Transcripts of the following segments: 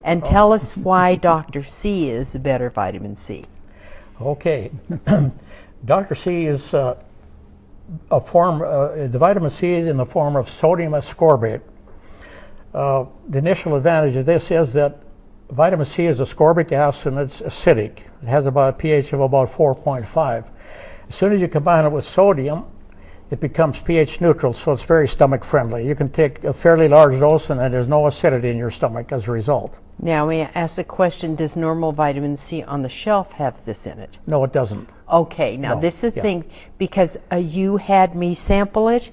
And tell us why Dr. C is a better vitamin C. Okay. Dr. C is a form, the vitamin C is in the form of sodium ascorbate. The initial advantage of this is that vitamin C is ascorbic acid and it's acidic. It has about a pH of about 4.5. As soon as you combine it with sodium, it becomes pH neutral, so it's very stomach friendly. You can take a fairly large dose and there's no acidity in your stomach as a result. Now, may I ask a question, does normal vitamin C on the shelf have this in it? No, it doesn't. Okay, now this is the thing, because you had me sample it,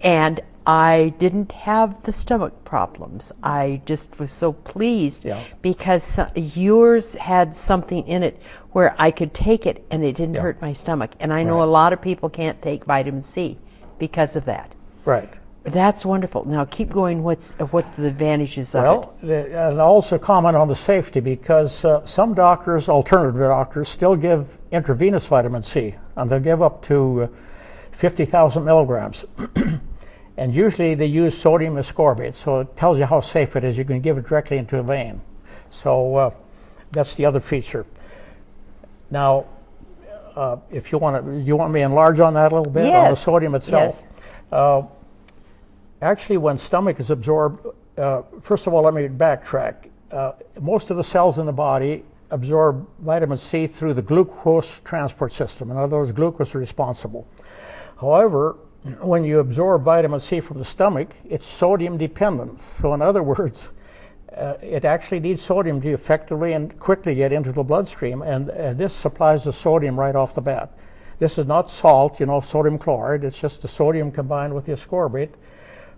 and I didn't have the stomach problems. I just was so pleased because yours had something in it where I could take it and it didn't hurt my stomach. And I know a lot of people can't take vitamin C because of that. Right. That's wonderful. Now keep going. What the advantages of it? Well, and also comment on the safety, because some doctors, alternative doctors, still give intravenous vitamin C, and they'll give up to 50,000 milligrams. And usually they use sodium ascorbate, so it tells you how safe it is. You can give it directly into a vein. So that's the other feature. Now, if you want me to enlarge on that a little bit, on the sodium itself? Yes. Actually, when stomach is absorbed, first of all, let me backtrack. Most of the cells in the body absorb vitamin C through the glucose transport system. In other words, glucose is responsible. However, when you absorb vitamin C from the stomach, it's sodium dependent. So in other words, it actually needs sodium to effectively and quickly get into the bloodstream, and this supplies the sodium right off the bat. This is not salt, sodium chloride. It's just the sodium combined with the ascorbate.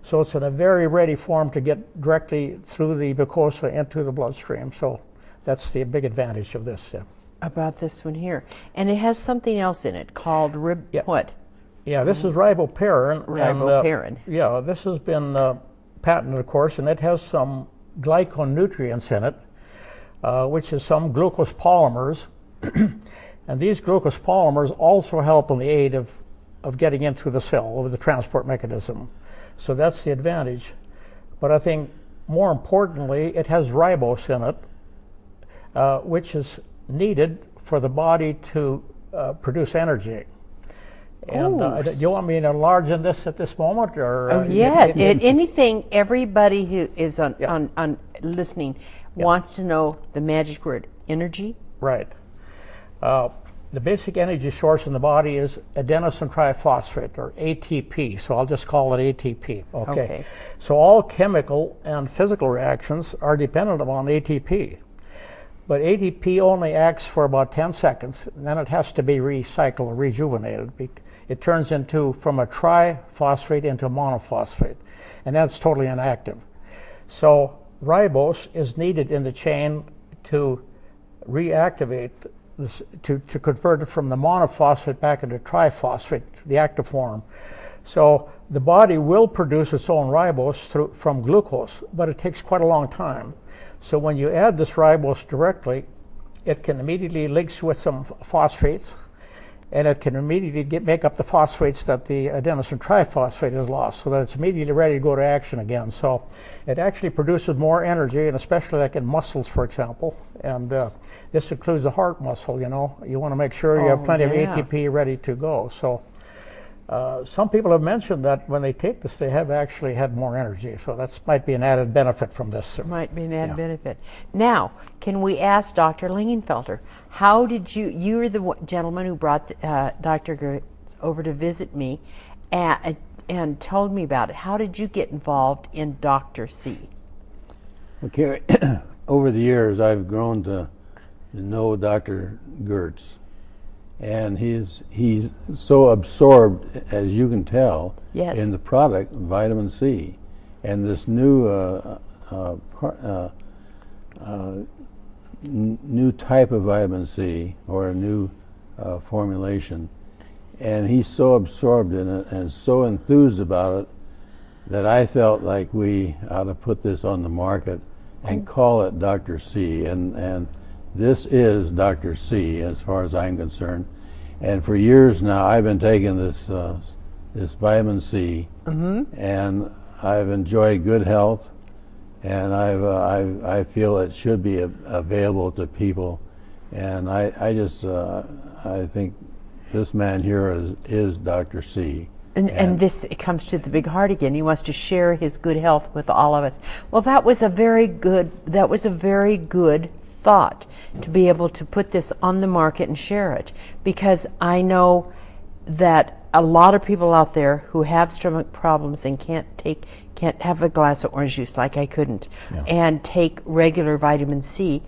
So it's in a very ready form to get directly through the mucosa into the bloodstream. So that's the big advantage of this. About this one here. And it has something else in it called what? Yeah, this is riboperin. Riboperin. And, this has been patented, of course, and it has some glyconutrients in it, which is some glucose polymers. And these glucose polymers also help in the aid of getting into the cell over the transport mechanism. So that's the advantage. But I think more importantly, it has ribose in it, which is needed for the body to produce energy. And do you want me to enlarge on this at this moment, or? Anything. Everybody who is on listening wants to know the magic word: energy. Right. The basic energy source in the body is adenosine triphosphate, or ATP. So I'll just call it ATP. Okay. So all chemical and physical reactions are dependent upon ATP. But ATP only acts for about 10 seconds, and then it has to be recycled or rejuvenated. It turns from a triphosphate into a monophosphate, and that's totally inactive. So ribose is needed in the chain to reactivate this, to convert it from the monophosphate back into triphosphate, the active form. So the body will produce its own ribose from glucose, but it takes quite a long time. So when you add this ribose directly, it can immediately link with some phosphates, and it can immediately make up the phosphates that the adenosine triphosphate has lost, so that it's immediately ready to go to action again. So it actually produces more energy, and especially like in muscles, for example. And this includes the heart muscle. You want to make sure you have plenty of ATP ready to go. So some people have mentioned that when they take this, they have actually had more energy. So that might be an added benefit from this. Might be an added benefit. Now, can we ask Dr. Lingenfelter, how did you were the gentleman who brought Dr. Goertz over to visit me and told me about it. How did you get involved in Dr. C? Well, Kerry, over the years, I've grown to know Dr. Goertz. And he's so absorbed, as you can tell, in the product, vitamin C. And this new new type of vitamin C, or a new formulation. And he's so absorbed in it and so enthused about it that I felt like we ought to put this on the market and call it Dr. C. And this is Dr. C as far as I'm concerned. And for years now I've been taking this vitamin C, and I've enjoyed good health, and I feel it should be available to people, and I think this man here is Dr. C. And this comes to the big heart again. He wants to share his good health with all of us. Well, that was a very good thought, to be able to put this on the market and share it, because I know that a lot of people out there who have stomach problems and can't have a glass of orange juice like I couldn't, and take regular vitamin C,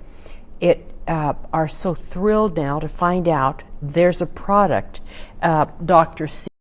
are so thrilled now to find out there's a product, Dr. C.